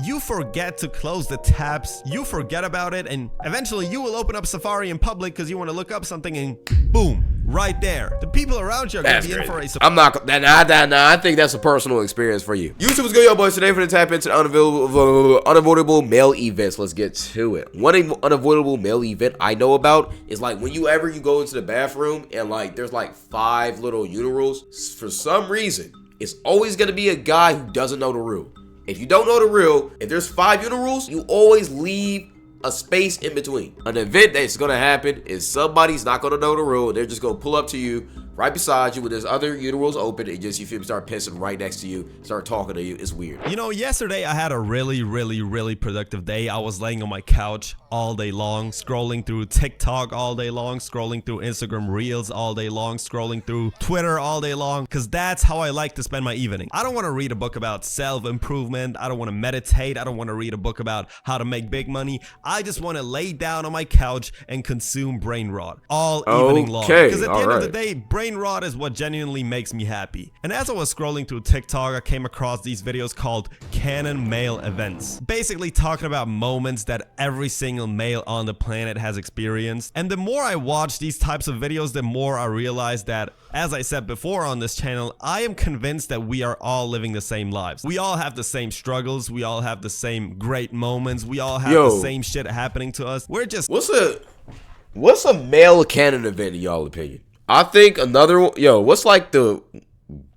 you forget to close the tabs, you forget about it, and eventually you will open up Safari in public because you want to look up something and boom, right there. The people around you are going to be in for a surprise. I'm not, I think that's a personal experience for you. YouTube is good, yo, boys. Today, for the tap into unavoidable male events. Let's get to it. One unavoidable male event I know about is like when you go into the bathroom and like there's like 5 little urinals. For some reason, it's always going to be a guy who doesn't know the rule. If you don't know the rule, if there's 5 urinals, you always leave a space in between. An event that's gonna happen is somebody's not gonna know the rule. They're just gonna pull up to you right beside you when there's other urinals open and just, you feel me, start pissing right next to you, start talking to you. It's weird. You know, yesterday I had a really productive day. I was laying on my couch all day long, scrolling through TikTok all day long, scrolling through Instagram Reels all day long, scrolling through Twitter all day long, because that's how I like to spend my evening. I don't want to read a book about self-improvement. I don't want to meditate. I don't want to read a book about how to make big money. I just want to lay down on my couch and consume brain rot all evening long. Because at the end of the day, brain rot is what genuinely makes me happy. And as I was scrolling through TikTok, I came across these videos called Canon Male Events. Basically talking about moments that every single male on the planet has experienced. And the more I watch these types of videos, the more I realize that, as I said before on this channel, I am convinced that we are all living the same lives. We all have the same struggles. We all have the same great moments. We all have the same shit happening to us. We're just... What's a male canon event in y'all opinion? I think another one, what's like the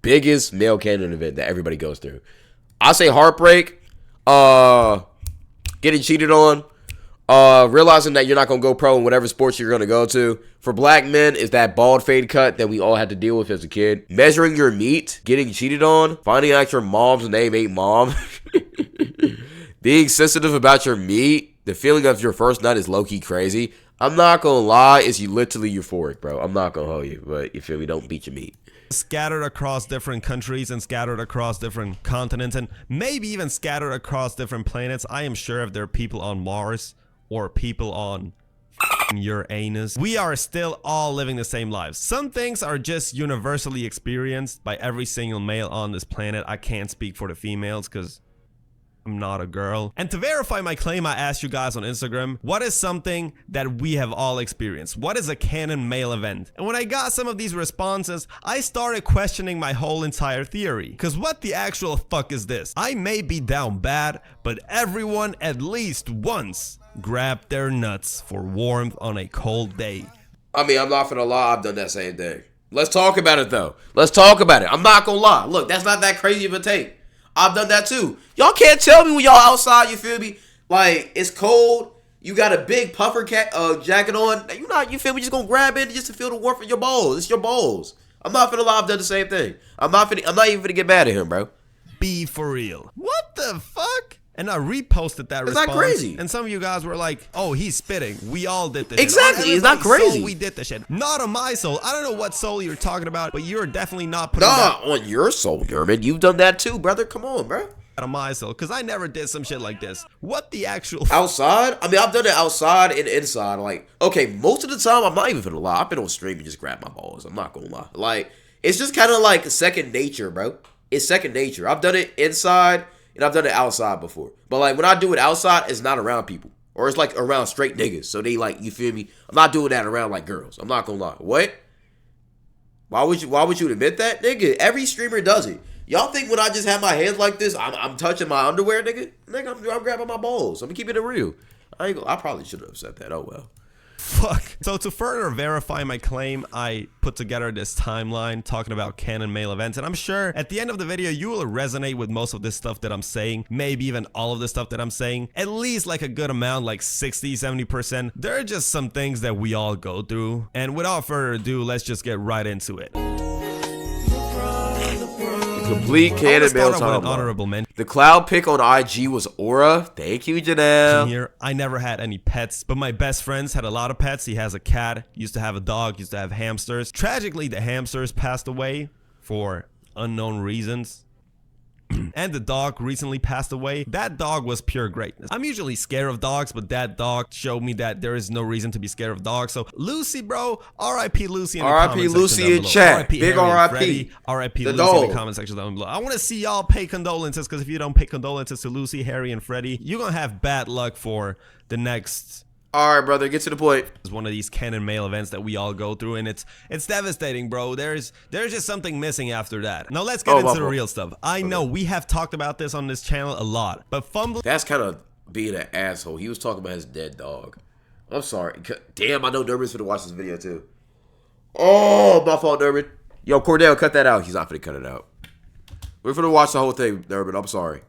biggest male canon event that everybody goes through? I say heartbreak, getting cheated on, realizing that you're not going to go pro in whatever sports you're going to go to. For black men, is that bald fade cut that we all had to deal with as a kid. Measuring your meat, getting cheated on, finding out your mom's name ain't mom, being sensitive about your meat, the feeling of your first nut is low-key crazy. I'm not gonna lie, it's literally euphoric, bro. I'm not gonna hold you, but you feel me? Don't beat your meat. Scattered across different countries and scattered across different continents and maybe even scattered across different planets. I am sure if there are people on Mars or people on Uranus, we are still all living the same lives. Some things are just universally experienced by every single male on this planet. I can't speak for the females because I'm not a girl. And to verify my claim, I asked you guys on Instagram, what is something that we have all experienced? What is a canon male event? And when I got some of these responses, I started questioning my whole entire theory. Because what the actual fuck is this? I may be down bad, but everyone at least once grabbed their nuts for warmth on a cold day. I mean, I'm not gonna lie, I've done that same thing. Let's talk about it though. Let's talk about it. I'm not gonna lie. Look, that's not that crazy of a take. I've done that too. Y'all can't tell me when y'all outside, you feel me? Like, it's cold. You got a big puffer jacket on. You feel me? Just gonna grab it just to feel the warmth of your balls. It's your balls. I'm not finna lie, I've done the same thing. I'm not even finna get mad at him, bro. Be for real. What the fuck? And I reposted that response. It's not crazy. And some of you guys were like, oh, he's spitting. We all did this exactly. shit. It's not crazy. We did this shit. Not on my soul. I don't know what soul you're talking about, but you're definitely not putting that on your soul, German. You've done that too, brother. Come on, bro. On my soul, because I never did some shit like this. What the actual outside? I mean, I've done it outside and inside. Like, okay, most of the time, I'm not even gonna lie. I've been on stream and just grab my balls. I'm not gonna lie. Like, it's just kind of like second nature, bro. It's second nature. I've done it inside and I've done it outside before. But like when I do it outside, it's not around people. Or it's like around straight niggas. So they like, you feel me? I'm not doing that around like girls. I'm not gonna lie. What? Why would you admit that? Nigga, every streamer does it. Y'all think when I just have my hands like this, I'm touching my underwear, nigga? Nigga, I'm grabbing my balls. I'm keeping it real. I probably should have said that. Oh, well. Fuck. So to further verify my claim, I put together this timeline talking about canon male events. And I'm sure at the end of the video, you will resonate with most of this stuff that I'm saying. Maybe even all of the stuff that I'm saying. At least like a good amount, like 60-70%. There are just some things that we all go through. And without further ado, let's just get right into it. Complete canon male timeline. The cloud pic on IG was Aura. Thank you, Janelle. Here, I never had any pets, but my best friends had a lot of pets. He has a cat, used to have a dog, used to have hamsters. Tragically, the hamsters passed away for unknown reasons. and the dog recently passed away. That dog was pure greatness. I'm usually scared of dogs, but that dog showed me that there is no reason to be scared of dogs. So Lucy, bro, R.I.P. Lucy in the R.I.P. comment Lucy section down in below. chat. R.I.P. Big Harry and R.I.P. Freddie. R.I.P. The Lucy in dog. the comment section down below. I want to see y'all pay condolences, because if you don't pay condolences to Lucy, Harry, and Freddie, you're gonna have bad luck for the next. All right, brother, get to the point. It's one of these canon mail events that we all go through, and it's devastating, bro. There's just something missing after that. Now let's get into the real stuff. I know we have talked about this on this channel a lot, but fumbling. That's kind of being an asshole. He was talking about his dead dog. I'm sorry. Damn, I know Durbin's gonna watch this video too. Oh, my fault, Durbin. Yo, Cordell, cut that out. He's not gonna cut it out. We're gonna watch the whole thing, Durbin. I'm sorry.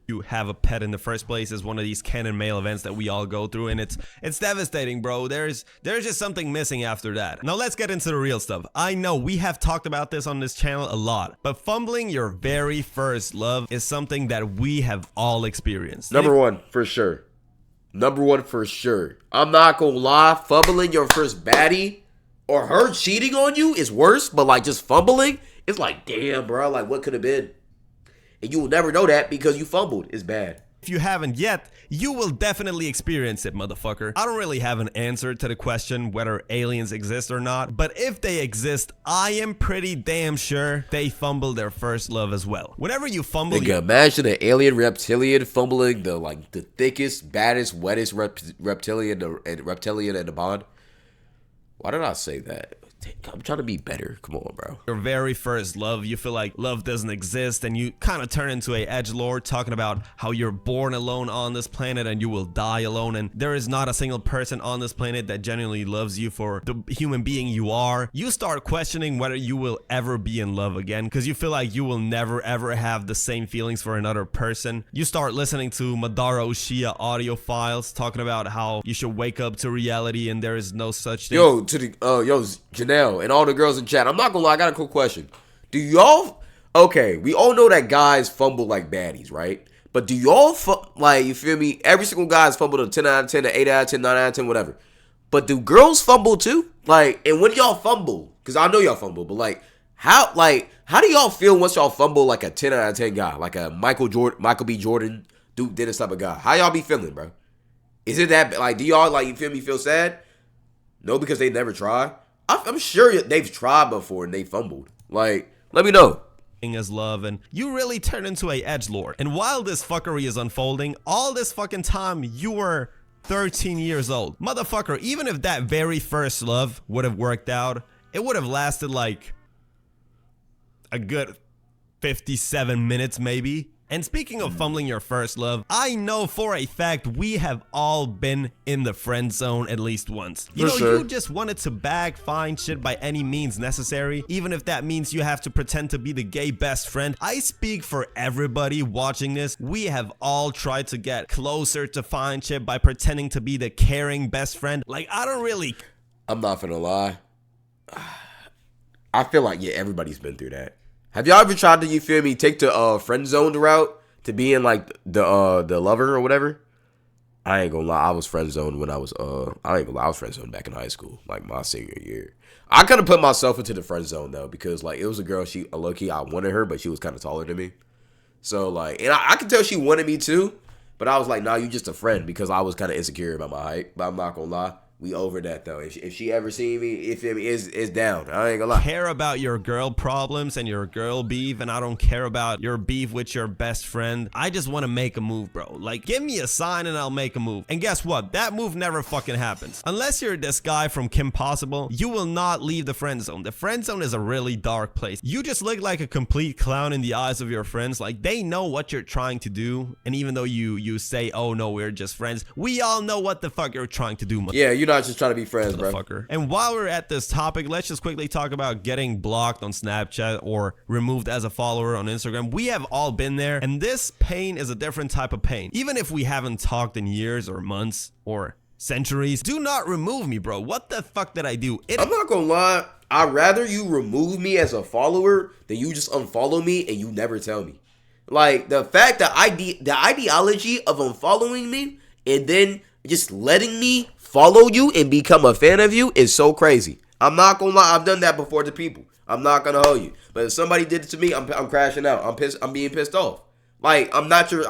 You have a pet in the first place is one of these canon mail events that we all go through, and it's devastating, bro. There's just something missing after that. Now let's get into the real stuff. I know we have talked about this on this channel a lot, but fumbling your very first love is something that we have all experienced. Number one, for sure. Number one, for sure. I'm not gonna lie, fumbling your first baddie or her cheating on you is worse, but like just fumbling, it's like, damn, bro, like what could have been? And you will never know that because you fumbled. It's bad. If you haven't yet, you will definitely experience it, motherfucker. I don't really have an answer to the question whether aliens exist or not, but if they exist, I am pretty damn sure they fumbled their first love as well. Whenever you fumble, Nigga, imagine an alien reptilian fumbling the thickest, baddest, wettest reptilian in the bond. Why did I say that? I'm trying to be better. Come on, bro. Your very first love, you feel like love doesn't exist, and you kind of turn into a edgelord talking about how you're born alone on this planet and you will die alone, and there is not a single person on this planet that genuinely loves you for the human being you are. You start questioning whether you will ever be in love again, because you feel like you will never ever have the same feelings for another person. You start listening to Madara Uchiha audio files talking about how you should wake up to reality and there is no such thing. Yo, Janelle and all the girls in chat, I'm not gonna lie, I got a cool question. Do y'all, okay, we all know that guys fumble like baddies, right? But do y'all, like, you feel me? Every single guy's fumbled a 10 out of 10, an 8 out of 10, 9 out of 10, whatever. But do girls fumble too? Like, and when y'all fumble, because I know y'all fumble, but like, how do y'all feel once y'all fumble like a 10 out of 10 guy? Like a Michael B. Jordan, Duke Dennis type of guy. How y'all be feeling, bro? Is it that, like, do y'all, like, you feel me, feel sad? No, because they never try. I'm sure they've tried before and they fumbled. Like, let me know. As love, and you really turn into a edgelord. And while this fuckery is unfolding, all this fucking time you were 13 years old. Motherfucker, even if that very first love would have worked out, it would have lasted like a good 57 minutes maybe. And speaking of fumbling your first love, I know for a fact we have all been in the friend zone at least once. You know, you just wanted to bag fine shit by any means necessary, even if that means you have to pretend to be the gay best friend. I speak for everybody watching this. We have all tried to get closer to fine shit by pretending to be the caring best friend. Like, I don't really... I'm not gonna lie. I feel like, yeah, everybody's been through that. Have y'all ever tried to, you feel me, take the friend zone route to being like the lover or whatever? I ain't gonna lie, I was friend zoned when I was I was friend zoned back in high school, like my senior year. I kind of put myself into the friend zone though, because like it was a girl, she low key I wanted her, but she was kind of taller than me. So like, and I could tell she wanted me too, but I was like, nah, you just a friend, because I was kind of insecure about my height. But I'm not gonna lie. We over that though. If she ever see me, if it is down. I ain't gonna lie. I care about your girl problems and your girl beef, and I don't care about your beef with your best friend. I just want to make a move, bro. Like, give me a sign and I'll make a move. And guess what? That move never fucking happens. Unless you're this guy from Kim Possible, you will not leave the friend zone. The friend zone is a really dark place. You just look like a complete clown in the eyes of your friends. Like, they know what you're trying to do, and even though you say, oh no, we're just friends, we all know what the fuck you're trying to do. Yeah, you're not just trying to be friends, bro. And while we're at this topic, let's just quickly talk about getting blocked on Snapchat or removed as a follower on Instagram. We have all been there, and this pain is a different type of pain. Even if we haven't talked in years or months or centuries, do not remove me, bro. What the fuck did I do? I'm not gonna lie, I'd rather you remove me as a follower than you just unfollow me and you never tell me. Like, the fact that the ideology of unfollowing me and then just letting me follow you and become a fan of you is so crazy. I'm not gonna lie, I've done that before to people. I'm not gonna hold you. But if somebody did it to me, I'm crashing out. I'm pissed. I'm being pissed off. Like I'm not your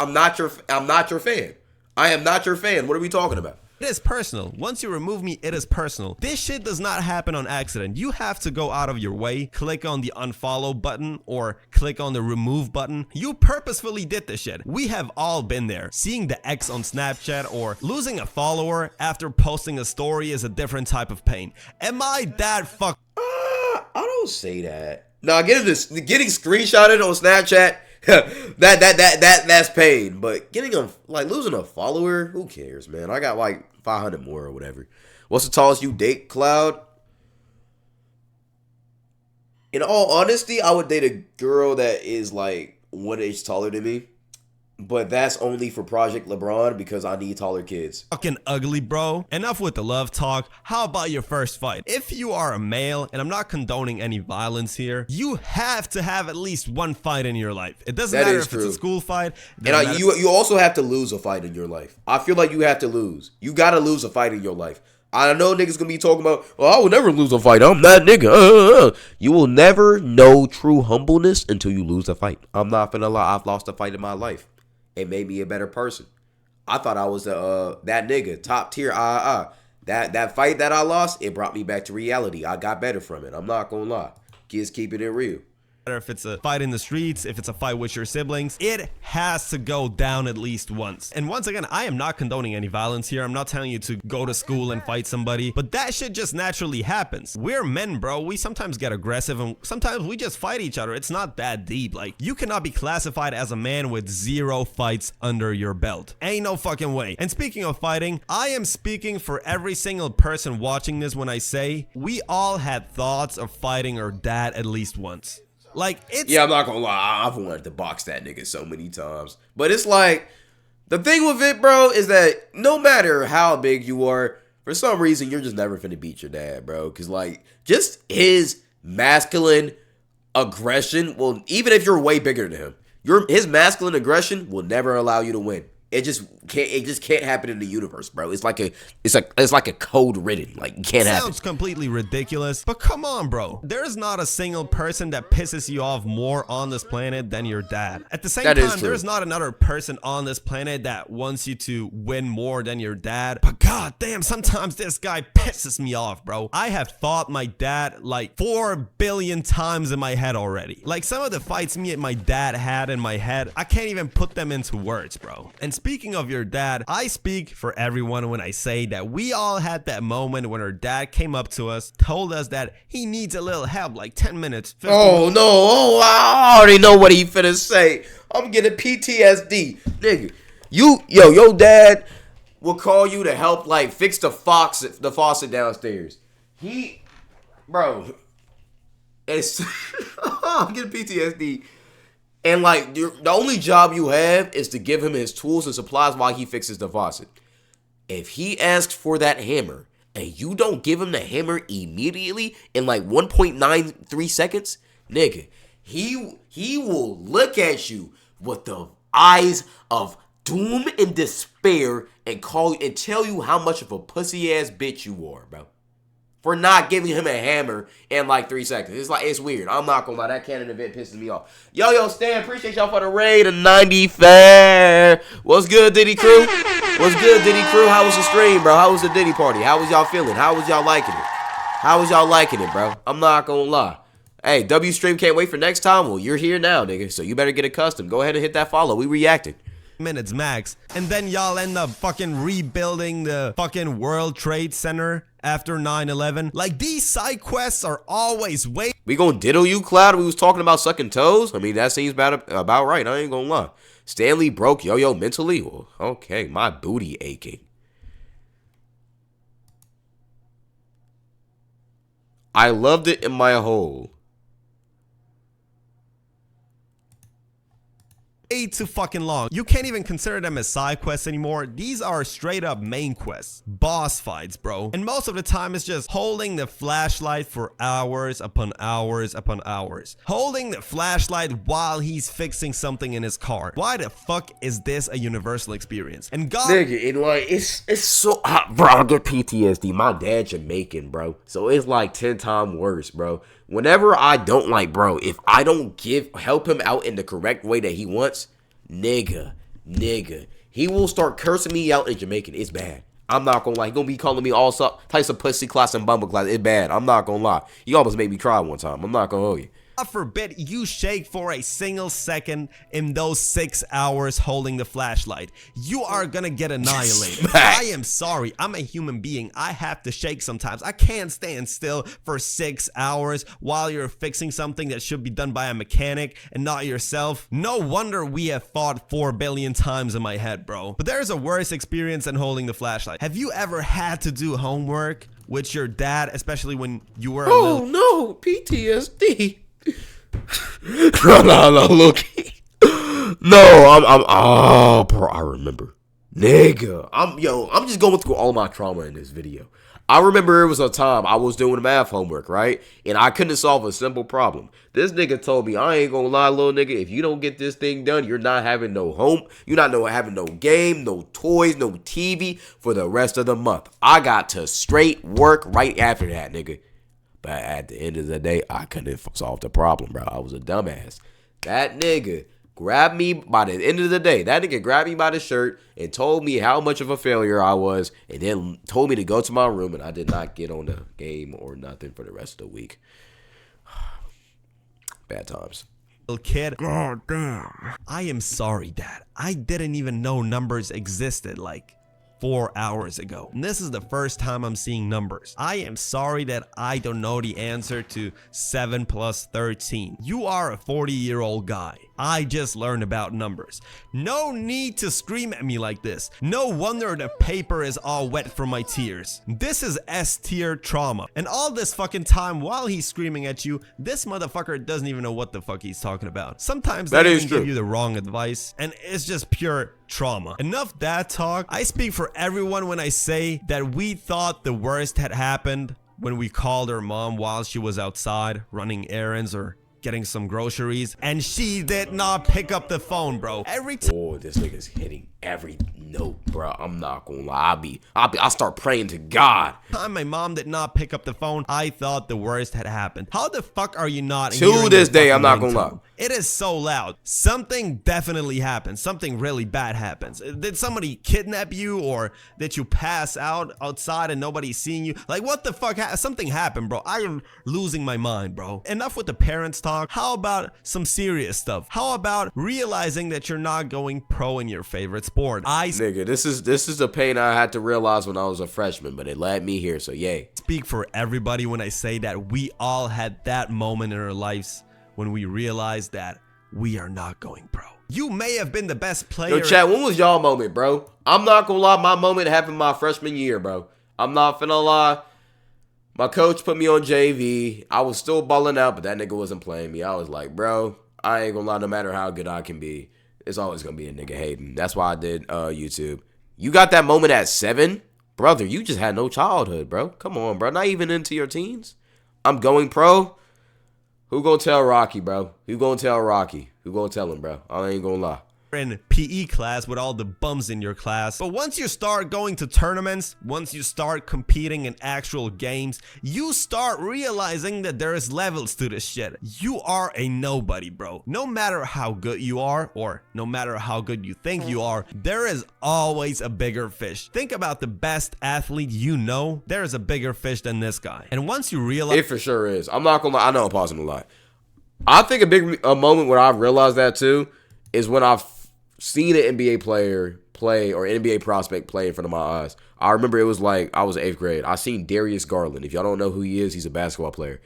fan. I am not your fan. What are we talking about? It is personal. Once you remove me, it is personal. This shit does not happen on accident. You have to go out of your way, click on the unfollow button or click on the remove button. You purposefully did this shit. We have all been there. Seeing the X on Snapchat or losing a follower after posting a story is a different type of pain. Am I that fuck? I don't say that. Nah, getting screenshotted on Snapchat, that's pain. But losing a follower, who cares, man? I got like 500 more or whatever. What's the tallest you date, Cloud? In all honesty, I would date a girl that is like 1 inch taller than me. But that's only for Project LeBron because I need taller kids. Fucking ugly, bro. Enough with the love talk. How about your first fight? If you are a male, and I'm not condoning any violence here, you have to have at least one fight in your life. It doesn't matter if it's a school fight. And you also have to lose a fight in your life. I feel like you have to lose. You gotta lose a fight in your life. I know niggas gonna be talking about, well, I will never lose a fight. I'm that nigga. You will never know true humbleness until you lose a fight. I'm not gonna lie. I've lost a fight in my life. It made me a better person. I thought I was that nigga, top tier. That fight that I lost, it brought me back to reality. I got better from it. I'm not gonna lie. Kids keeping it real. If it's a fight in the streets, if it's a fight with your siblings, it has to go down at least once. And once again, I am not condoning any violence here. I'm not telling you to go to school and fight somebody, but that shit just naturally happens. We're men, bro. We sometimes get aggressive and sometimes we just fight each other. It's not that deep. Like, you cannot be classified as a man with 0 fights under your belt. Ain't no fucking way. And speaking of fighting, I am speaking for every single person watching this when I say we all had thoughts of fighting our dad at least once. Like, it's... Yeah, I'm not gonna lie. I've wanted to box that nigga so many times. But it's like, the thing with it, bro, is that no matter how big you are, for some reason, you're just never finna beat your dad, bro. Because, like, just his masculine aggression will, even if you're way bigger than him, his masculine aggression will never allow you to win. It just can't happen in the universe, bro. It's like a code written. Like, it can't happen. Sounds completely ridiculous, but come on, bro. There's not a single person that pisses you off more on this planet than your dad. At the same time, there's not another person on this planet that wants you to win more than your dad. But god damn, sometimes this guy pisses me off, bro. I have thought my dad like 4 billion times in my head already. Like, some of the fights me and my dad had in my head, I can't even put them into words, bro. And speaking of your dad, I speak for everyone when I say that we all had that moment when our dad came up to us, told us that he needs a little help, like 10 minutes. 15 minutes. No. Oh, I already know what he finna say. I'm getting PTSD. Nigga, your dad will call you to help, like, fix the faucet downstairs. Bro, it's, I'm getting PTSD. And, like, the only job you have is to give him his tools and supplies while he fixes the faucet. If he asks for that hammer and you don't give him the hammer immediately in, like, 1.93 seconds, nigga, he will look at you with the eyes of doom and despair and tell you how much of a pussy-ass bitch you are, bro. For not giving him a hammer in like 3 seconds. It's weird. I'm not gonna lie. That cannon event pisses me off. Yo, Stan, appreciate y'all for the raid of 90 fair. What's good, Diddy crew? What's good, Diddy crew? How was the stream, bro? How was the Diddy party? How was y'all feeling? How was y'all liking it? How was y'all liking it, bro? I'm not gonna lie. Hey, W stream can't wait for next time. Well, you're here now, nigga. So you better get accustomed. Go ahead and hit that follow. We reacting. Minutes max, and then y'all end up fucking rebuilding the fucking World Trade Center after 9/11. Like, these side quests are always way. We gonna diddle you, Cloud? We was talking about sucking toes. I mean, that seems about right. I ain't gonna lie. Stanley broke yo mentally. Well, okay, my booty aching. I loved it in my hole. Way too fucking long. You can't even consider them as side quests anymore. These are straight up main quests. Boss fights, bro. And most of the time it's just holding the flashlight for hours upon hours upon hours. Holding the flashlight while he's fixing something in his car. Why the fuck is this a universal experience? And God, nigga, and like it's so hot, bro. I get PTSD. My dad Jamaican, bro. So it's like 10 times worse, bro. Whenever I don't like, bro, if I don't help him out in the correct way that he wants, nigga, he will start cursing me out in Jamaican. It's bad. I'm not gonna lie. He gonna be calling me all types of pussy class and bumble class. It's bad. I'm not gonna lie. He almost made me cry one time. I'm not gonna hold you. God forbid you shake for a single second in those 6 hours holding the flashlight. You are gonna get annihilated. I am sorry. I'm a human being. I have to shake sometimes. I can't stand still for 6 hours while you're fixing something that should be done by a mechanic and not yourself. No wonder we have fought 4 billion times in my head, bro. But there's a worse experience than holding the flashlight. Have you ever had to do homework with your dad, especially when you were a little... no, PTSD. no, look. No, bro, I remember. Nigga, I'm just going through all my trauma in this video. I remember it was a time I was doing math homework, right? And I couldn't solve a simple problem. This nigga told me, I ain't gonna lie, little nigga, if you don't get this thing done, you're not having no home. You're not having no game, no toys, no TV for the rest of the month. I got to straight work right after that, nigga. But at the end of the day, I couldn't solve the problem, bro. I was a dumbass. That nigga grabbed me by the end of the day. That nigga grabbed me by the shirt and told me how much of a failure I was, and then told me to go to my room, and I did not get on the game or nothing for the rest of the week. Bad times. Little kid. God damn. I am sorry, Dad. I didn't even know numbers existed like 4 hours ago. And this is the first time I'm seeing numbers. I am sorry that I don't know the answer to 7 plus 13. You are a 40-year-old guy. I just learned about numbers. No need to scream at me like this. No wonder the paper is all wet from my tears. This is S-tier trauma. And all this fucking time while he's screaming at you, this motherfucker doesn't even know what the fuck he's talking about. Sometimes they even give you the wrong advice, and it's just pure trauma. Enough that talk. I speak for everyone when I say that we thought the worst had happened when we called her mom while she was outside running errands or getting some groceries, and she did not pick up the phone, bro. Every time. Oh, this nigga's hitting every note, bro. I'm not gonna lie. I start praying to God. Time my mom did not pick up the phone, I thought the worst had happened. How the fuck are you not? To this day, I'm not gonna lie. It is so loud. Something definitely happened. Something really bad happens. Did somebody kidnap you, or did you pass out outside and nobody's seeing you? Like, what the fuck? Something happened, bro. I am losing my mind, bro. Enough with the parents talk. How about some serious stuff? How about realizing that you're not going pro in your favorite sport? Nigga, this is the pain I had to realize when I was a freshman, but it led me here, so yay. Speak for everybody when I say that we all had that moment in our lives when we realized that we are not going pro. You may have been the best player. Yo, chat, when was y'all moment, bro? I'm not gonna lie, my moment happened my freshman year, bro. I'm not finna lie. My coach put me on JV. I was still balling out, but that nigga wasn't playing me. I was like, bro, I ain't gonna lie, no matter how good I can be, it's always gonna be a nigga hating. That's why I did YouTube. You got that moment at 7? Brother, you just had no childhood, bro. Come on, bro. Not even into your teens. I'm going pro. Who gonna tell Rocky, bro? Who gonna tell Rocky? Who gonna tell him, bro? I ain't gonna lie. In PE class with all the bums in your class. But once you start going to tournaments, once you start competing in actual games, you start realizing that there is levels to this shit. You are a nobody, bro. No matter how good you are, or no matter how good you think you are, there is always a bigger fish. Think about the best athlete you know. There is a bigger fish than this guy. And once you realize... It for sure is. I'm not gonna lie. I know I'm pausing a lot. I think a moment where I realized that too is when I've seen an NBA player play, or NBA prospect play in front of my eyes. I remember it was like I was in 8th grade. I seen Darius Garland. If y'all don't know who he is, he's a basketball player.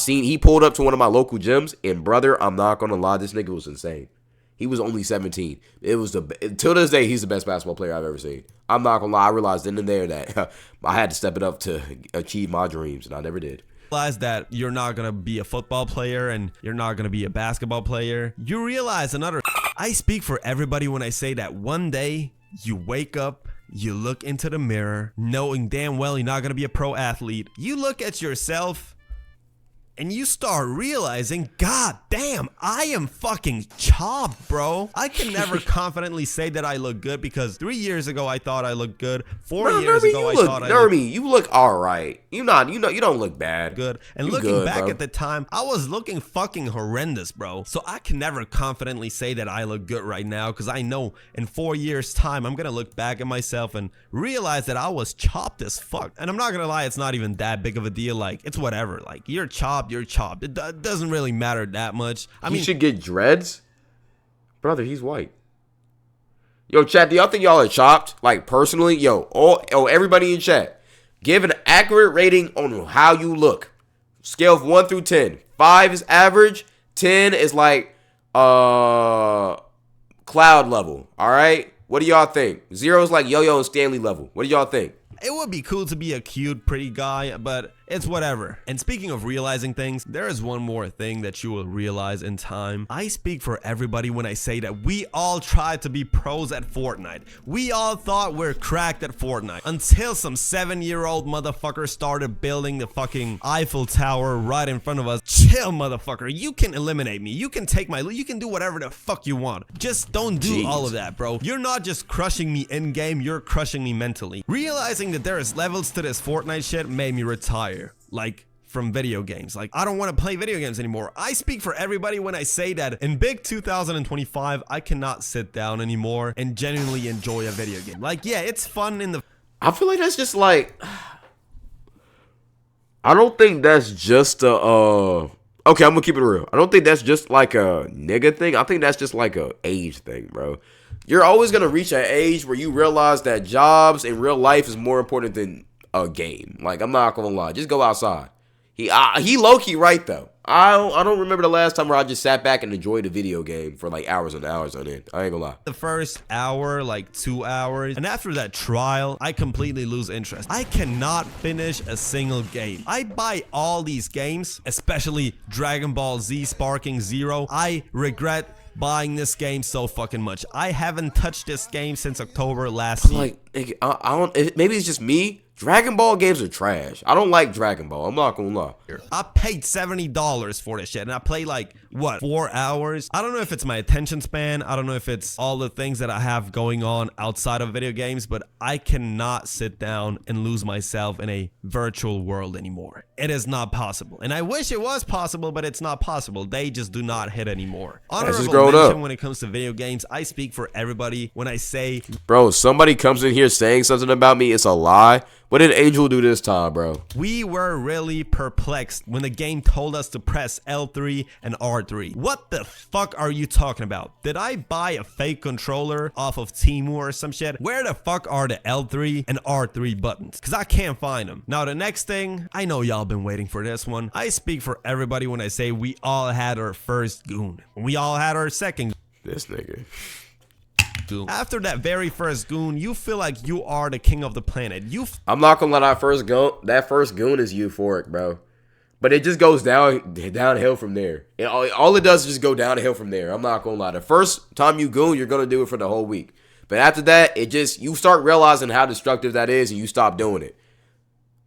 He pulled up to one of my local gyms, and brother, I'm not gonna lie, this nigga was insane. He was only 17. It was till this day, he's the best basketball player I've ever seen. I'm not gonna lie, I realized then and there that I had to step it up to achieve my dreams, and I never did. Realize that you're not gonna be a football player and you're not gonna be a basketball player. You realize another... I speak for everybody when I say that one day you wake up, you look into the mirror, knowing damn well you're not gonna be a pro athlete. You look at yourself and you start realizing, god damn, I am fucking chopped, bro. I can never confidently say that I look good because 3 years ago I thought I looked good. 4 years ago I thought I looked you look all right. You don't look bad. Good. And looking back at the time, I was looking fucking horrendous, bro. So I can never confidently say that I look good right now because I know in 4 years time I'm gonna look back at myself and realize that I was chopped as fuck. And I'm not gonna lie, it's not even that big of a deal. Like, it's whatever. Like, you're chopped. It doesn't really matter that much. I mean, you should get dreads. Brother, he's white. Yo, chat, do y'all think y'all are chopped? Like, personally, everybody in chat, give an accurate rating on how you look. Scale of 1 through 10. 5 is average. 10 is like cloud level. All right? What do y'all think? 0 is like Yo-Yo and Stanley level. What do y'all think? It would be cool to be a cute, pretty guy, but it's whatever. And speaking of realizing things, there is one more thing that you will realize in time. I speak for everybody when I say that we all tried to be pros at Fortnite. We all thought we're cracked at Fortnite until some 7-year-old motherfucker started building the fucking Eiffel Tower right in front of us. Chill, motherfucker. You can eliminate me. You can take my loot. You can do whatever the fuck you want. Just don't do all of that, bro. You're not just crushing me in game, you're crushing me mentally. Realizing that there is levels to this Fortnite shit made me retire. Like, from video games. Like, I don't want to play video games anymore. I speak for everybody when I say that in big 2025, I cannot sit down anymore and genuinely enjoy a video game. Like, yeah, it's fun in the... I feel like that's just like... I don't think that's just a... Okay, I'm gonna keep it real. I don't think that's just like a nigga thing. I think that's just like a age thing, bro. You're always gonna reach an age where you realize that jobs in real life is more important than a game. Like, I'm not gonna lie, just go outside. He low-key right though. I don't remember the last time where I just sat back and enjoyed a video game for like hours and hours on end. I ain't gonna lie. The first hour, like 2 hours, and after that trial, I completely lose interest. I cannot finish a single game. I buy all these games, especially Dragon Ball Z Sparking Zero. I regret buying this game so fucking much. I haven't touched this game since October last year. Like, I don't. Maybe it's just me. Dragon Ball games are trash. I don't like Dragon Ball. I'm not gonna lie. I paid $70 for this shit, and I play like, what, 4 hours? I don't know if it's my attention span. I don't know if it's all the things that I have going on outside of video games, but I cannot sit down and lose myself in a virtual world anymore. It is not possible. And I wish it was possible, but it's not possible. They just do not hit anymore. Honorable mention when it comes to video games, I speak for everybody when I say... Bro, somebody comes in here saying something about me, it's a lie. What did Angel do this time, bro? We were really perplexed when the game told us to press L3 and R3. What the fuck are you talking about? Did I buy a fake controller off of Temu or some shit? Where the fuck are the L3 and R3 buttons? Because I can't find them. Now, the next thing, I know y'all been waiting for this one. I speak for everybody when I say we all had our first goon. We all had our second. This nigga. After that very first goon, you feel like you are the king of the planet. I'm not gonna lie, that first goon is euphoric, bro. But it just goes downhill from there. All it does is just go downhill from there. I'm not gonna lie. The first time you goon, you're gonna do it for the whole week. But after that, you start realizing how destructive that is, and you stop doing it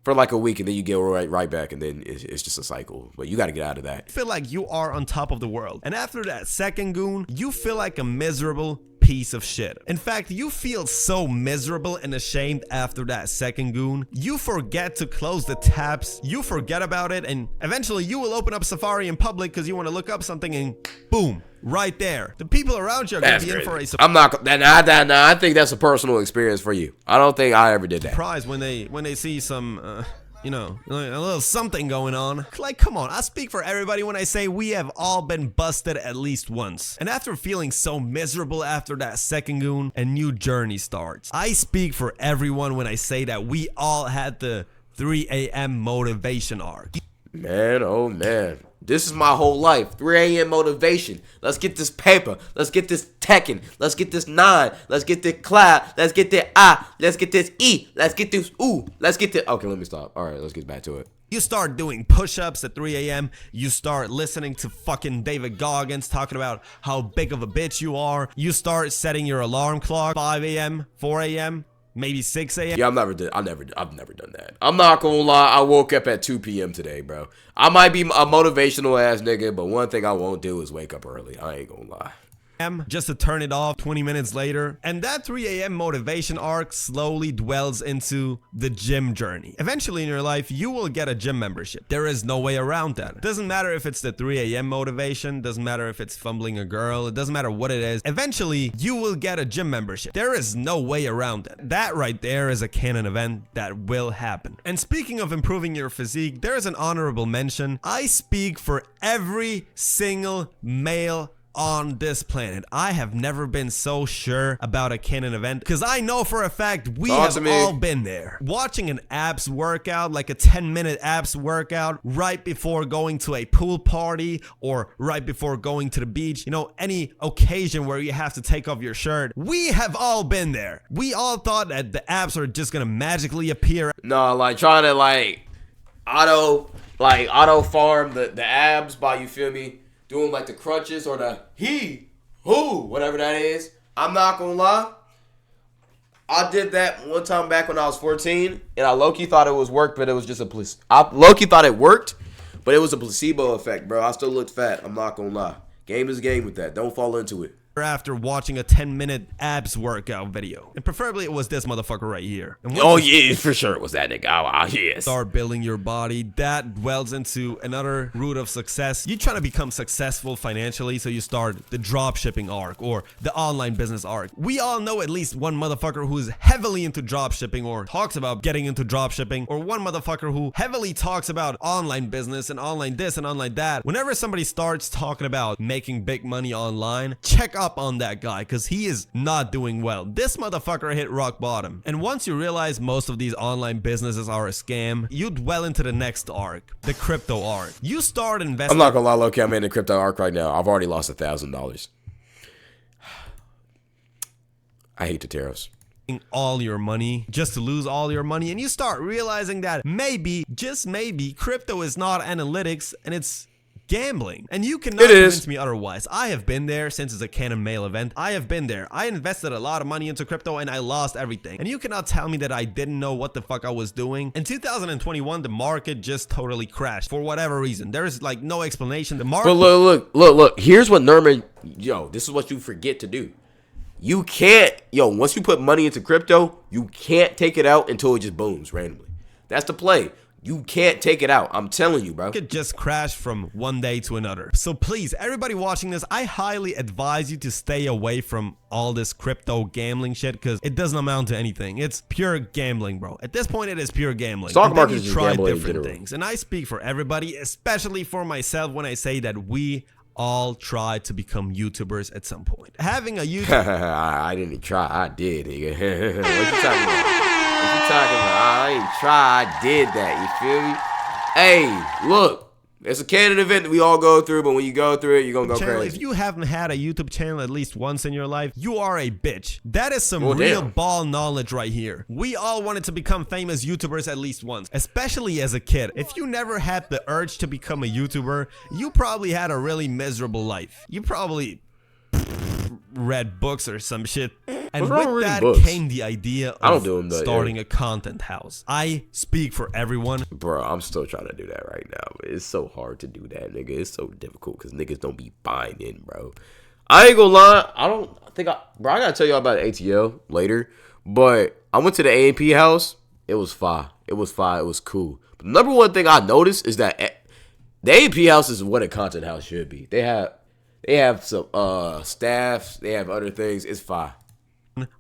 for like a week, and then you get right back, and then it's just a cycle. But you got to get out of that. Feel like you are on top of the world. And after that second goon, you feel like a miserable piece of shit. In fact, you feel so miserable and ashamed after that second goon. You forget to close the tabs. You forget about it, and eventually you will open up Safari in public because you want to look up something, and boom, right there. The people around you are going to be in for a surprise. I'm not. Nah, I think that's a personal experience for you. I don't think I ever did that. Surprise when they see some you know, a little something going on. Like, come on, I speak for everybody when I say we have all been busted at least once. And after feeling so miserable after that second goon, a new journey starts. I speak for everyone when I say that we all had the 3 a.m. motivation arc. Man, oh man. This is my whole life. 3 a.m. motivation. Let's get this paper. Let's get this Tekken. Let's get this 9. Let's get this cloud. Let's get this I. Let's get this E. Let's get this ooh. Let's get this. Okay, let me stop. All right, let's get back to it. You start doing push-ups at 3 a.m. You start listening to fucking David Goggins talking about how big of a bitch you are. You start setting your alarm clock 5 a.m., 4 a.m., maybe 6 a.m. Yeah, I've never done that. I'm not gonna lie. I woke up at 2 p.m. today, bro. I might be a motivational ass nigga, but one thing I won't do is wake up early. I ain't gonna lie. Just to turn it off 20 minutes later. And that 3 a.m. motivation arc slowly dwells into the gym journey. Eventually in your life, you will get a gym membership. There is no way around that. Doesn't matter if it's the 3 a.m. motivation, doesn't matter if it's fumbling a girl, it doesn't matter what it is. Eventually, you will get a gym membership. There is no way around it. That right there is a canon event that will happen. And speaking of improving your physique, there is an honorable mention. I speak for every single male on this planet. I have never been so sure about a canon event because I know for a fact we have all been there. Watching an abs workout, like a 10-minute abs workout right before going to a pool party or right before going to the beach, you know, any occasion where you have to take off your shirt. We have all been there. We all thought that the abs are just gonna magically appear. No, like trying to auto farm the abs by, you feel me, doing like the crunches or the whatever that is. I'm not gonna lie. I did that one time back when I was 14, and I low-key thought it was work, but it was just a placebo. I low-key thought it worked, but it was a placebo effect, bro. I still looked fat. I'm not gonna lie. Game is game with that. Don't fall into it. After watching a 10-minute abs workout video. And preferably it was this motherfucker right here. And oh yeah, for sure it was that nigga. Oh, yes. Start building your body. That dwells into another route of success. You trying to become successful financially, so you start the drop shipping arc or the online business arc. We all know at least one motherfucker who's heavily into drop shipping or talks about getting into drop shipping, or one motherfucker who heavily talks about online business and online this and online that. Whenever somebody starts talking about making big money online, check out on that guy, because he is not doing well. This motherfucker hit rock bottom. And once you realize most of these online businesses are a scam, you dwell into the next arc, the crypto arc. You start investing. I'm not gonna lie, low-key, I'm in the crypto arc right now. I've already lost $1,000. I hate the tariffs. All your money just to lose all your money, and you start realizing that maybe, just maybe, crypto is not analytics and it's gambling. And you cannot convince me otherwise. I have been there since it's a Canon Mail event. I have been there. I invested a lot of money into crypto and I lost everything. And you cannot tell me that I didn't know what the fuck I was doing. In 2021, the market just totally crashed for whatever reason. There is like no explanation. The market. But look. Here's what Norman, this is what you forget to do. You can't, once you put money into crypto, you can't take it out until it just booms randomly. That's the play. You can't take it out. I'm telling you, bro. It just crashed from one day to another. So please, everybody watching this, I highly advise you to stay away from all this crypto gambling shit, because it doesn't amount to anything. It's pure gambling, bro. At this point, it is pure gambling. Stock market is try gambling different things. And I speak for everybody, especially for myself, when I say that we all try to become YouTubers at some point. Having a YouTube... I didn't try. I did, nigga. What you talking about? What you talking about? I ain't try. I did that. You feel me? Hey, look. It's a canon event that we all go through, but when you go through it, you're going to go crazy. If you haven't had a YouTube channel at least once in your life, you are a bitch. That is some real ball knowledge right here. We all wanted to become famous YouTubers at least once, especially as a kid. If you never had the urge to become a YouTuber, you probably had a really miserable life. You probably read books or some shit. And with that came the idea of starting a content house. I speak for everyone. Bro, I'm still trying to do that right now. But it's so hard to do that, nigga. It's so difficult because niggas don't be buying in, bro. I ain't gonna lie. I gotta tell y'all about ATL later. But I went to the A&P house. It was fire. It was cool. But the number one thing I noticed is that the A&P house is what a content house should be. They have some staff. They have other things. It's fire.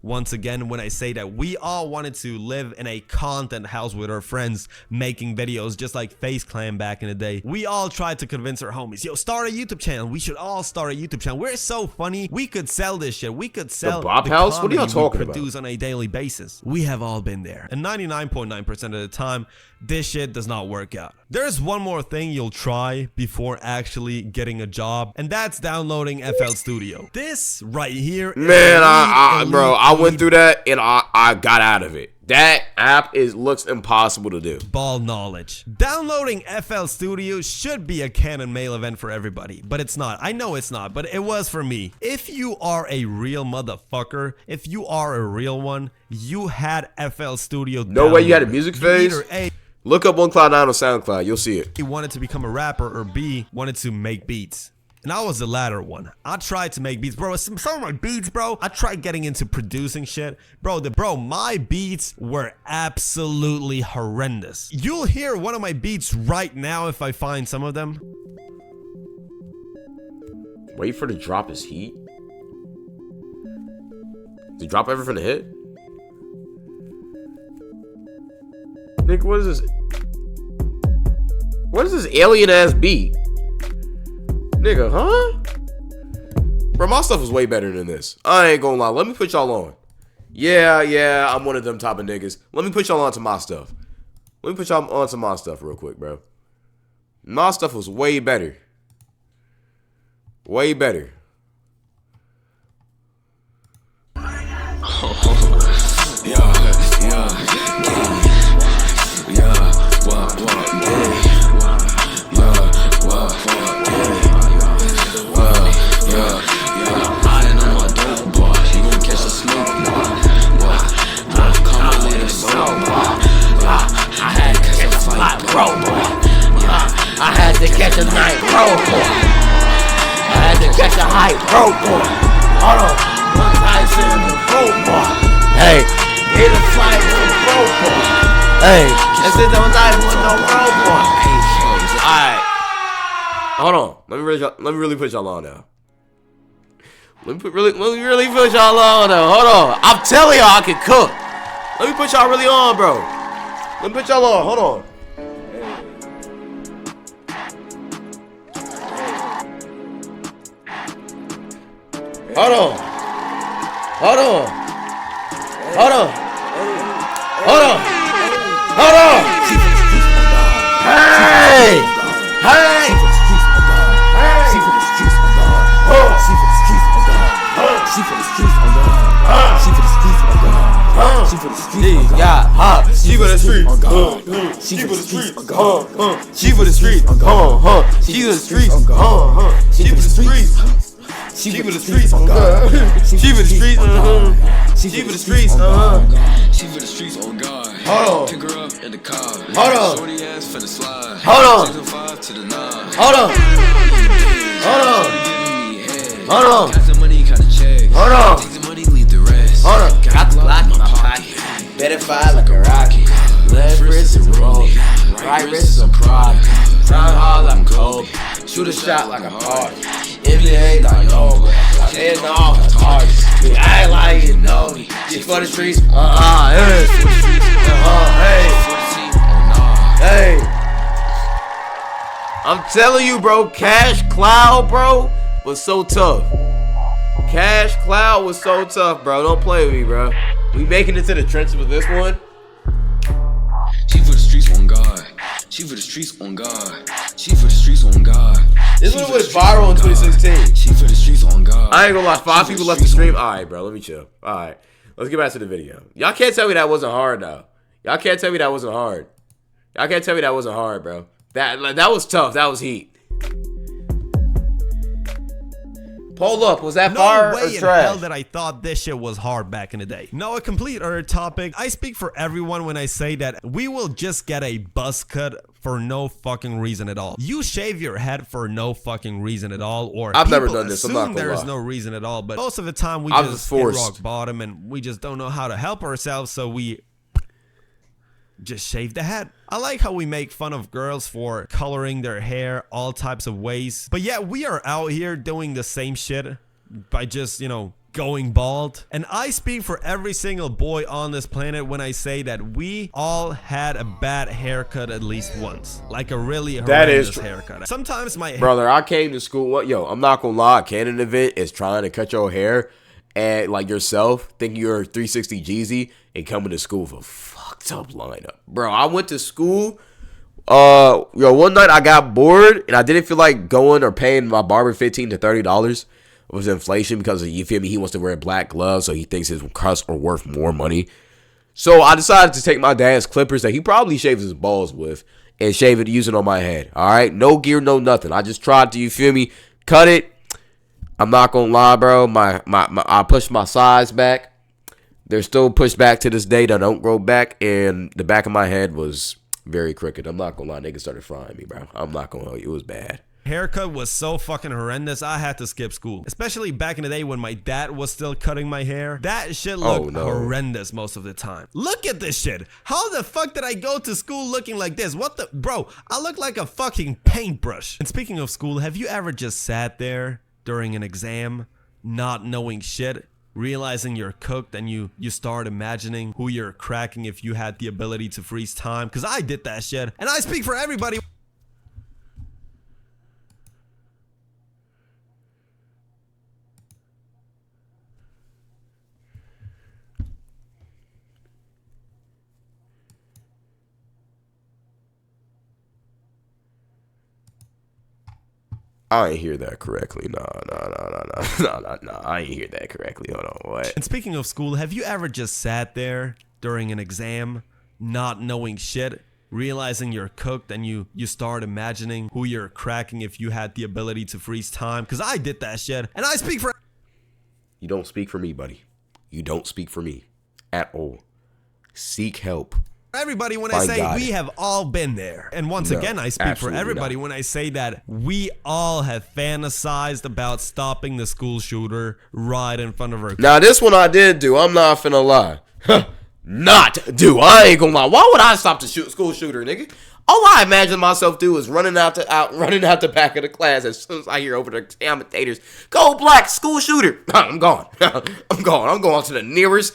Once again, when I say that we all wanted to live in a content house with our friends making videos just like Face Clan back in the day, we all tried to convince our homies, yo, start a YouTube channel. We should all start a YouTube channel. We're so funny. We could sell this shit. We could sell the Bob House. What are y'all talking about? Produce on a daily basis. We have all been there, and 99.9% of the time, this shit does not work out. There's one more thing you'll try before actually getting a job, and that's downloading FL Studio. This right here, man, bro. bro, I went through that and I got out of it. That app looks impossible to do. Ball knowledge. Downloading FL Studio should be a canon mail event for everybody, but it's not. I know it's not, but it was for me. If you are a real motherfucker, if you are a real one, you had FL Studio. No way you had a music phase? Either A, Look up 1Cloud9 on SoundCloud, you'll see it. he wanted to become a rapper, or B, wanted to make beats. And I was the latter one. I tried to make beats, bro. Some of my beats, bro. I tried getting into producing shit, bro. My beats were absolutely horrendous. You'll hear one of my beats right now if I find some of them. Wait for the drop is heat. Did he drop everything to hit? Nick, what is this? What is this alien ass beat? Nigga, huh? Bro, my stuff was way better than this. I ain't gonna lie. Let me put y'all on. Yeah, I'm one of them type of niggas. Let me put y'all on to my stuff. Let me put y'all on to my stuff real quick, bro. My stuff was way better. Way better. I had to catch a night pro boy. I had to catch a hype pro boy. Hold on, one Tyson pro boy. Hey, hit a flight with a pro boy. Hey, this is no night with no pro boy. Alright. Hold on. Let me really put y'all on now. Let me really put y'all on now. Hold on. I'm telling y'all I can cook. Let me put y'all really on, bro. Let me put y'all on. Hold on. Hold on. Hold on. Hold on. Hold on. Hold on. Hey. Hey. She for the streets, she for the streets, she for the streets, she for the streets, she for the streets. She for the streets, on God. She for the streets, She for the streets, She for the streets, on God. Hold on. Pick her up in the car. Hold on. Shorty ass for the slide. Hold on. 605 to the 9. Hold on. Hold on. Hold on. Got the money, got the check. Hold on. Take the money, leave the rest. Hold on. Got the Glock in my pocket. Better fire like a rocket. Left wrist is roll. Right wrist is a prod. Time hard like a Kobe. Shoot a shot like a party. NBA like yoga. Head off the target. I ain't like you know me. She for the streets. Hey. Hey. I'm telling you, bro, Cash Cloud, bro, was so tough. Cash Cloud was so tough, bro. Don't play with me, bro. We making it to the trenches with this one. She for the streets, on God. She for the streets, on God. She for the streets, on God. This one was viral in 2016. She for the streets, on God. I ain't gonna lie, 5 people left the stream. Alright, bro, let me chill. Alright, let's get back to the video. Y'all can't tell me that wasn't hard, though. Y'all can't tell me that wasn't hard. Y'all can't tell me that wasn't hard, bro. That was tough. That was heat. Pull up. Was that fire No or way in trash? hell that I thought this shit was hard back in the day. No, a complete other topic. I speak for everyone when I say that we will just get a buzz cut for no fucking reason at all. You shave your head for no fucking reason at all, or I've never people done this, I'm not assume gonna there's lie. no reason at all, but most of the time we I was just hit forced. rock bottom and we just don't know how to help ourselves, so we just shave the head. I like how we make fun of girls for coloring their hair all types of ways, but yeah, we are out here doing the same shit by just, you know, going bald. And I speak for every single boy on this planet when I say that we all had a bad haircut at least once, like a really That is horrendous true. haircut. Sometimes my Brother, I came to school. What, yo? I'm not gonna lie. A Canon event is trying to cut your hair, and like yourself, thinking you're 360 Jeezy, and coming to school with a fucked up lineup, bro. I went to school. One night I got bored and I didn't feel like going or paying my barber $15 to $30. was inflation because of, you feel me, he wants to wear black gloves, so he thinks his cuts are worth more money. So I decided to take my dad's clippers that he probably shaves his balls with and shave it using on my head. All right, no gear, no nothing. I just tried to, you feel me, cut it. I'm not gonna lie, bro. I pushed my sides back. They're still pushed back to this day. They don't grow back, and the back of my head was very crooked. I'm not gonna lie, niggas started frying me, bro. I'm not gonna lie, it was bad. Haircut was so fucking horrendous, I had to skip school. Especially back in the day when my dad was still cutting my hair. That shit looked horrendous most of the time. Look at this shit. How the fuck did I go to school looking like this? What the... Bro, I look like a fucking paintbrush. And speaking of school, have you ever just sat there during an exam, not knowing shit, realizing you're cooked, and you start imagining who you're cracking if you had the ability to freeze time? Because I did that shit, and I speak for everybody. I ain't hear that correctly. No. I ain't hear that correctly. Hold on, what? And speaking of school, have you ever just sat there during an exam, not knowing shit, realizing you're cooked, and you start imagining who you're cracking if you had the ability to freeze time? Because I did that shit, and I speak for... You don't speak for me, buddy. You don't speak for me at all. Seek help. Everybody when I say God. We have all been there. And once again, I speak for everybody when I say that we all have fantasized about stopping the school shooter right in front of our... Now, this one I did do. I'm not finna lie. I ain't gonna lie. Why would I stop the school shooter, nigga? All I imagine myself do is running out the back of the class as soon as I hear over the commentators, "Go black, school shooter." I'm gone. I'm going to the nearest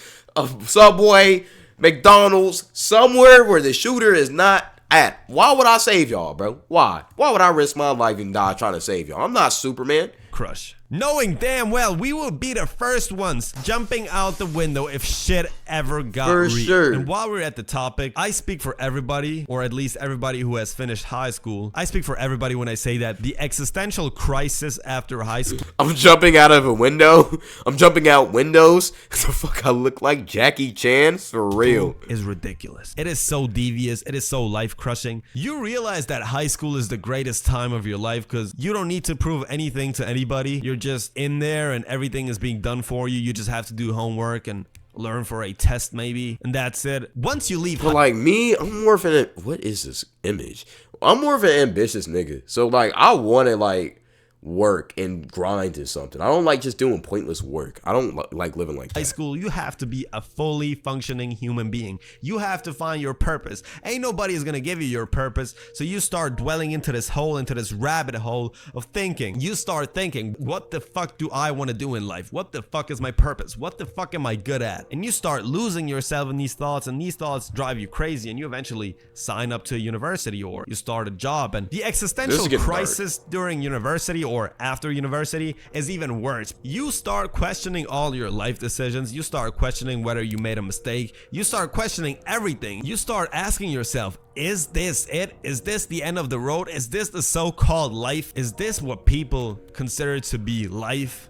Subway, McDonald's, somewhere where the shooter is not at. Why would I save y'all, bro? Why would I risk my life and die trying to save y'all? I'm not Superman. Crush. Knowing damn well we will be the first ones jumping out the window if shit ever got For real. sure. And while we're at the topic, I speak for everybody, or at least everybody who has finished high school. I speak for everybody when I say that the existential crisis after high school... I'm jumping out of a window. I'm jumping out windows. The fuck I look like Jackie Chan? For real. Is ridiculous. It is so devious. It is so life-crushing. You realize that high school is the greatest time of your life because you don't need to prove anything to anybody. You're just in there and everything is being done for you. You just have to do homework and learn for a test maybe, and that's it. Once you leave... But like me, I'm more of an... What is this image? I'm more of an ambitious nigga. So like I want to like work and grind to something. I don't like just doing pointless work. I don't like living like that. High school, you have to be a fully functioning human being. You have to find your purpose. Ain't nobody is gonna give you your purpose, so you start dwelling into this hole, into this rabbit hole of thinking. You start thinking, what the fuck do I want to do in life? What the fuck is my purpose? What the fuck am I good at? And you start losing yourself in these thoughts, and these thoughts drive you crazy, and you eventually sign up to a university or you start a job. And the existential crisis during university or after university is even worse. You start questioning all your life decisions. You start questioning whether you made a mistake. You start questioning everything. You start asking yourself, is this it? Is this the end of the road? Is this the so-called life? Is this what people consider to be life?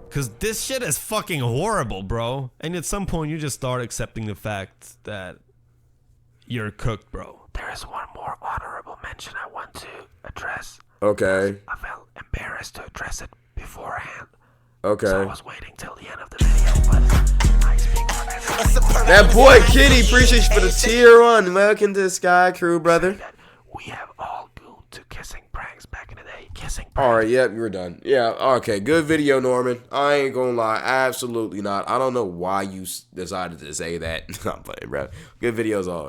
Because this shit is fucking horrible, bro. And at some point, you just start accepting the fact that you're cooked, bro. There is one more honorable mention I want to address. Okay. I felt embarrassed to address it beforehand. Okay. So I was waiting till the end of the video, but I speak for everyone. That boy Kitty, appreciate you for the tier 1. Welcome to the Sky Crew, brother. We have all gone to kissing pranks back in the day. Kissing pranks. Alright, yep, you're done. Yeah, okay, good video, Norman. I ain't gonna lie, absolutely not. I don't know why you decided to say that. I'm playing, bro. Good videos all.